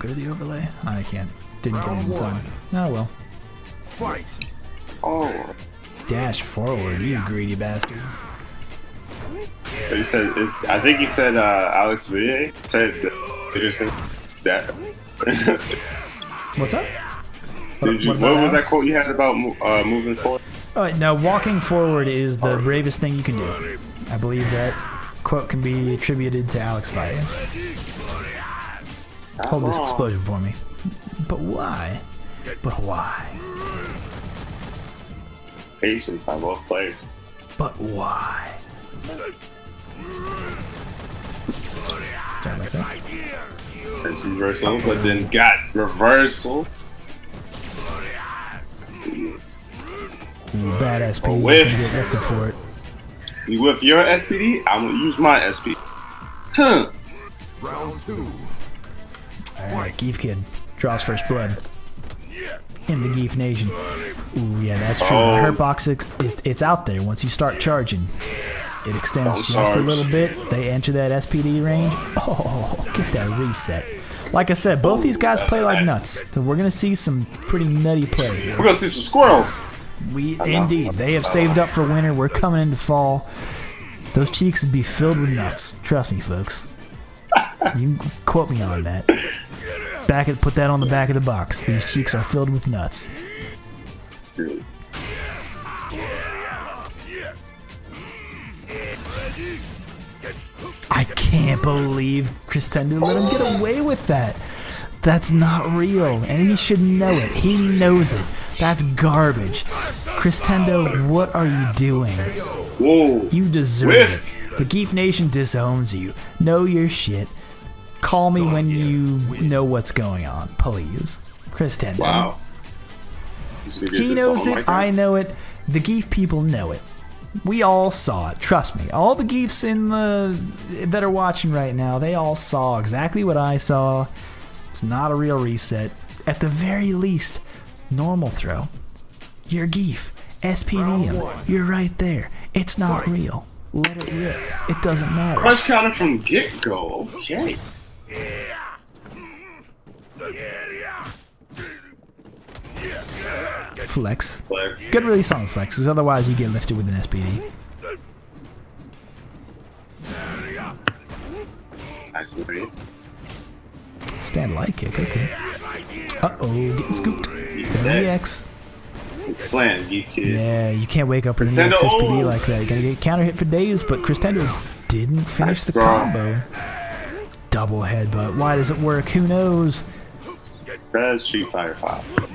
go to the overlay. I can't. Didn't get it in time. Oh well. Fight. Oh. Dash forward, you greedy bastard. So you said I think you said Alex Ville said interesting that. What's up? What was that quote you had about moving forward? All right, now walking forward is the bravest thing you can do. I believe that quote can be attributed to Alex Ville. Hold this explosion for me. But why? But why? Patience by both players. But why? Sorry about that. It's reversal, but then got reversal. Ooh, bad SPD. Oh, Gonna get lifted for it. You with your SPD? I'm gonna use my SPD. Huh. Round 2. Alright, GiefKid draws first blood. In the Gief Nation. Ooh, yeah, that's true. The hurt box, it's out there once you start charging. It extends just a little bit. They enter that SPD range. Oh, get that reset. Like I said, both these guys play like nuts. So we're going to see some pretty nutty play. We're going to see some squirrels. Indeed. They have saved up for winter. We're coming into fall. Those cheeks would be filled with nuts. Trust me, folks. You can quote me on that. Put that on the back of the box. These cheeks are filled with nuts. I can't believe Chr1st3nd0 let him get away with that. That's not real, and he should know it. He knows it. That's garbage. Chr1st3nd0, what are you doing? Whoa. You deserve it. The Gief Nation disowns you. Know your shit. Call me when you know what's going on, please. Chr1st3nd0. Wow. He knows it, I know it, the Gief people know it. We all saw it, trust me. All the Giefs that are watching right now, they all saw exactly what I saw. It's not a real reset. At the very least, normal throw. You're Gief. SPD him. You're right there. It's not real. Let it rip. It doesn't matter. Crush counter from get-go. Okay. Flex. Good release on Flex, because otherwise you get lifted with an SPD. Stand light kick, okay. Uh-oh, getting scooped. EX. Slam, GiefKid. Yeah, you can't wake up with an EX SPD like that. You gotta get counter hit for days, but Chr1st3nd0 didn't finish the combo. Double headbutt. Why does it work? Who knows? That's Street Fighter 5.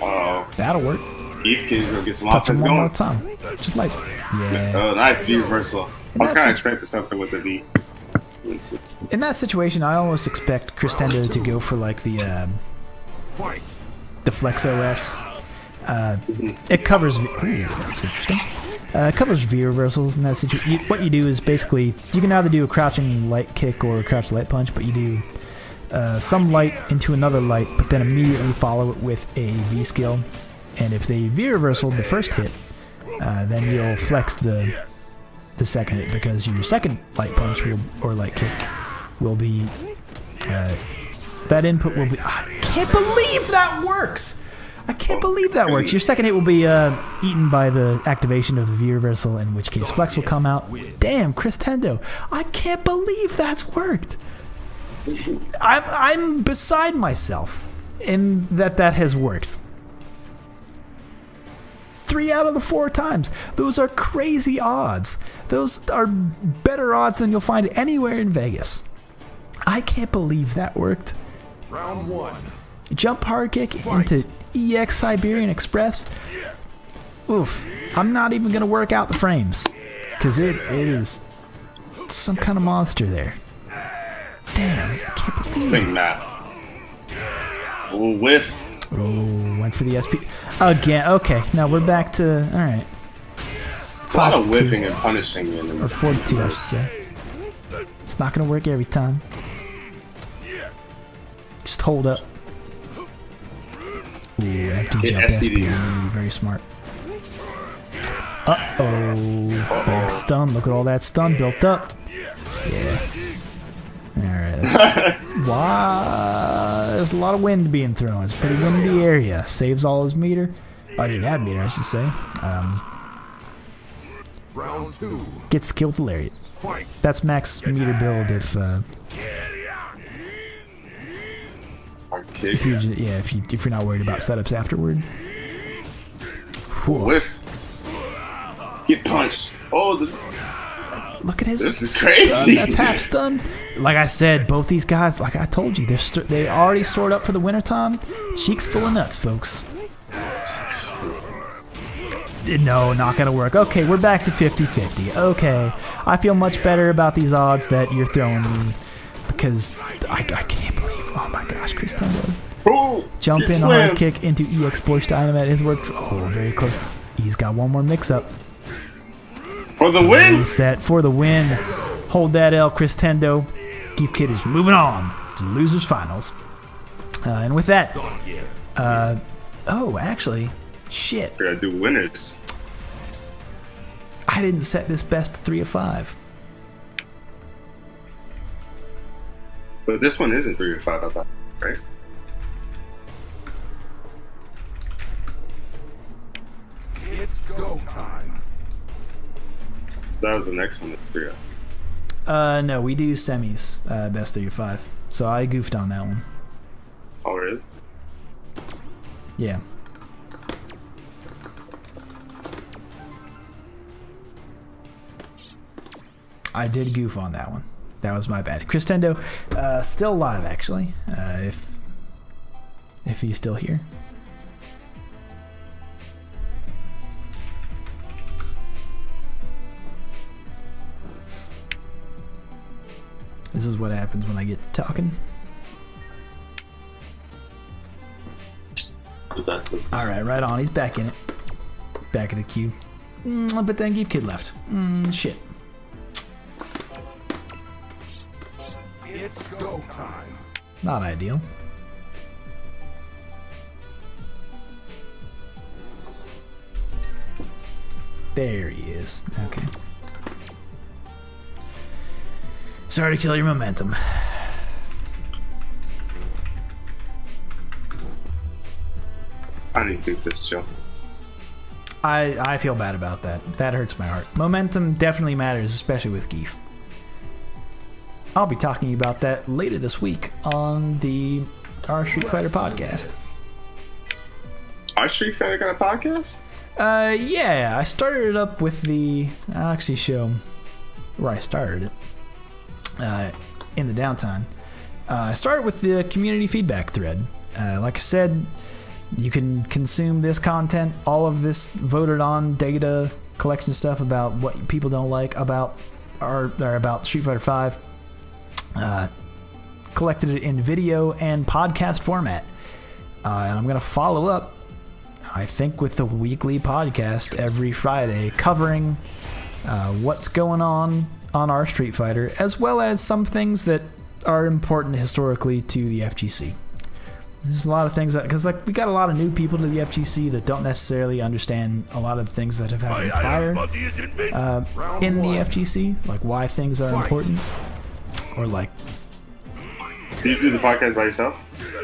Uh-oh. That'll work. GiefKid's gonna get some Touch him offense one going. more time. Just like, yeah. Oh, nice V reversal. I was kind of expecting something with the V. In that situation, I almost expect Chr1st3nd0 to go for like the Flex OS. It covers that's interesting. It covers V reversals in that situation. What you do is basically you can either do a crouching light kick or a crouch light punch, but you do some light into another light, but then immediately follow it with a V skill. And if they V reversal the first hit, then you'll flex the second hit, because your second light punch or light kick will be that input will be. I can't believe that works. I can't believe that works. Your second hit will be eaten by the activation of the V reversal, in which case Flex will come out. Damn, Chr1st3nd0. I can't believe that's worked. I'm beside myself in that has worked. 3 out of the 4 times. Those are crazy odds. Those are better odds than you'll find anywhere in Vegas. I can't believe that worked. Round 1. Jump hard kick into EX Siberian Express. Oof. I'm not even going to work out the frames, because it is some kind of monster there. Damn, I can't believe it. Oh, whiff. Oh, went for the SP. Again, okay. Now we're back to, alright. A lot of whiffing and punishing in them. Or 42, I should say. It's not going to work every time. Just hold up. Ooh, empty jump SPD. Very smart. Uh-oh. Big stun. Look at all that stun built up. Yeah. Alright. There's a lot of wind being thrown. It's a pretty windy area. Saves all his meter. Oh, I didn't have meter, I should say. Round 2. Gets the kill with the lariat. Fight. That's max meter build if you're not worried about setups afterward. Whoa. Whiff. Get punched. Oh, Look at his. this is crazy. That's half stun. Like I said, both these guys, like I told you, they already stored up for the wintertime. Cheeks full of nuts, folks. No, not gonna work. Okay, we're back to 50-50. Okay, I feel much better about these odds that you're throwing me because I can't believe. Oh my gosh, Chr1st3nd0. Oh, Jump in, slammed. hard kick into EX Borsch Dynamite has worked. Oh, very close. He's got one more mix-up. For the win. Reset for the win. Hold that L, Chr1st3nd0. GiefKid is moving on to losers finals. And with that, oh, actually, shit. We gotta do winners. I didn't set this best 3 of 5. But this one isn't 3 or 5, I thought, right? It's go time. That was the next one. 3 of. No, we do semis, best 3 of 5. So I goofed on that one. Oh, really? Yeah. I did goof on that one. That was my bad. Chr1st3nd0, still live actually. If he's still here. This is what happens when I get talking. All right, right on. He's back in it. Back in the queue. But then GiefKid left. Shit. It's go time. Not ideal. There he is. Okay. Sorry to kill your momentum. I need to do this, Joe. I feel bad about that. That hurts my heart. Momentum definitely matters, especially with Gief. I'll be talking about that later this week on the Our Street Fighter podcast. Our Street Fighter got a podcast? Yeah, I started it up with the... I'll actually show where I started it in the downtime. I started with the community feedback thread. Like I said, you can consume this content, all of this voted on data collection stuff about what people don't like about about Street Fighter 5. Collected it in video and podcast format. And I'm going to follow up, I think, with the weekly podcast every Friday covering what's going on our Street Fighter, as well as some things that are important historically to the FGC. There's a lot of things that, because like we got a lot of new people to the FGC that don't necessarily understand a lot of the things that have happened prior in the FGC, like why things are important, or like. Do you do the podcast by yourself?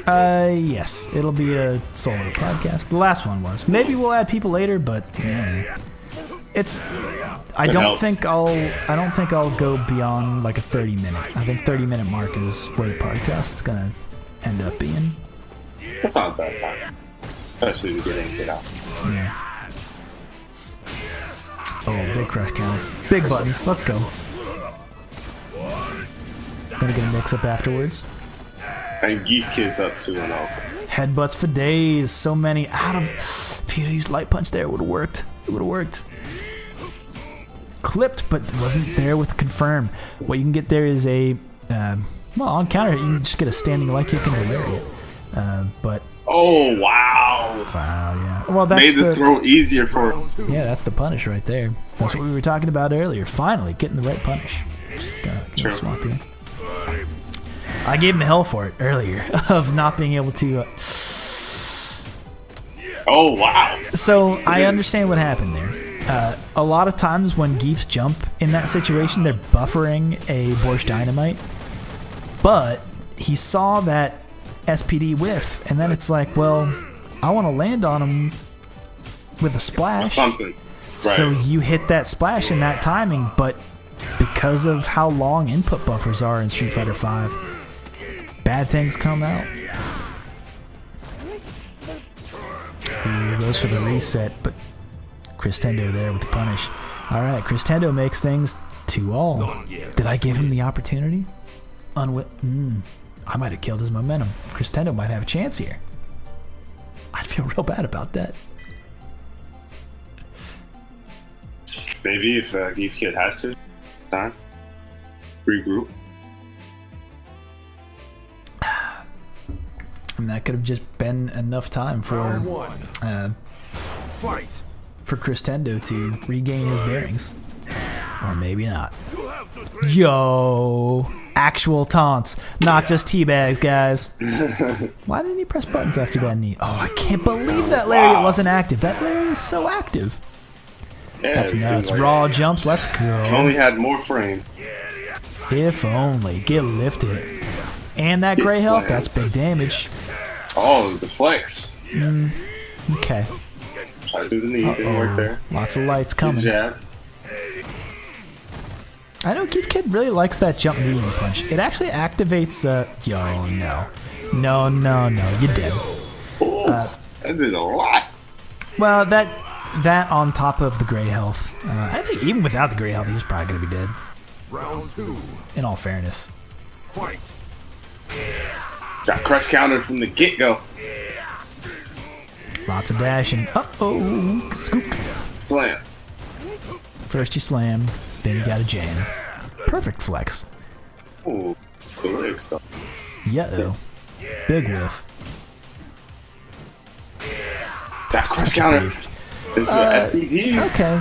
Yes, it'll be a solo podcast. The last one was. Maybe we'll add people later, but yeah, it's. I don't think I'll go beyond like a 30-minute. I think 30-minute mark is where the podcast is gonna end up being. That's not a bad time, especially to get in, get out. Yeah. Oh, big crush counter. Big buttons. Let's go. Gonna get a mix-up afterwards. And GiefKid's up 2-0. Headbutts for days. So many out of... If he'd used light punch there, it would have worked. It would have worked. Clipped, but wasn't there with confirm. What you can get there is a... well, on counter, you can just get a standing light kick into the area. But... Oh, wow. Wow, yeah. Well, that's made the throw easier for... Yeah, that's the punish right there. That's what we were talking about earlier. Finally, getting the right punish. Just gotta swap here. I gave him hell for it earlier, of not being able to... Oh, wow. So, I understand what happened there. A lot of times when Giefs jump in that situation, they're buffering a Borsch Dynamite. But he saw that SPD whiff, and then it's like, well, I want to land on him with a splash. Something. Right. So you hit that splash in that timing, but because of how long input buffers are in Street Fighter V, bad things come out. He goes for the reset, but Chr1st3nd0 there with the punish. Alright, Chr1st3nd0 makes things 2-all. Did I give him the opportunity? I might have killed his momentum. Chr1st3nd0 might have a chance here. I'd feel real bad about that. Maybe if GiefKid has to, time regroup. And that could have just been enough time for Fight. for Chr1st3nd0 to regain his bearings, or maybe not. Yo, actual taunts, not just teabags, guys. Why didn't he press buttons after that knee? Oh, I can't believe that lariat wasn't active. That lariat is so active. Yeah, That's it nuts. seems like Raw jumps. Let's if only go. had more frames. If only. Get lifted. And that gray health. That's big damage. Oh, the flex. Okay. Try to do the knee. Didn't work there. Lots of lights Good coming. jab. I know GiefKid really likes that jump medium punch. It actually activates. Yo, no. You're dead. Oh, that did a lot. Well, that on top of the gray health. I think even without the gray health, he was probably gonna be dead. Round 2. In all fairness. Fight. Got crush countered from the get-go. Lots of dashing. Uh-oh. Scoop. Slam. First you slam, then you got a jam. Perfect flex. Ooh, the legs though. Yeah-oh. Big whiff. That crush Such a counter. brief. It's SPD. Okay.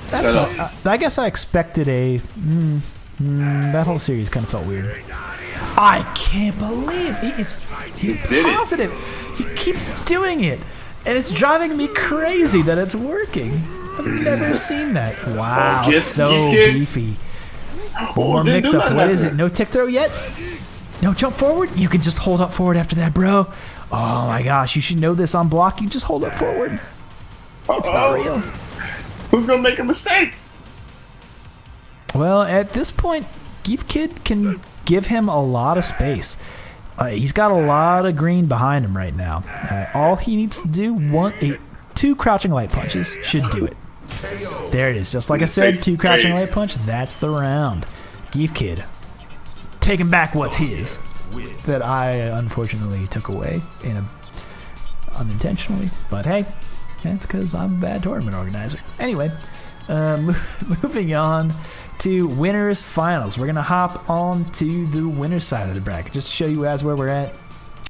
That's Set up. fine. I guess I expected a... that whole series kind of felt weird. I can't believe he's did it. positive. He keeps doing it. And it's driving me crazy that it's working. I've never seen that. Wow, Oh, so GiefKid. beefy. Oh, More didn't mix do up. nothing What after is it? that. No tick throw yet? No jump forward? You can just hold up forward after that, bro. Oh my gosh, you should know this on block. You just hold up forward. It's not real. Who's gonna make a mistake? Well, at this point, GiefKid can give him a lot of space. He's got a lot of green behind him right now. All he needs to do, 2 crouching light punches should do it. There it is. Just like I said, 2 crouching light punch. That's the round. GiefKid taking back what's his that I unfortunately took away unintentionally. But hey, that's because I'm a bad tournament organizer. Anyway, moving on to winners finals. We're gonna hop on to the winners side of the bracket just to show you guys where we're at.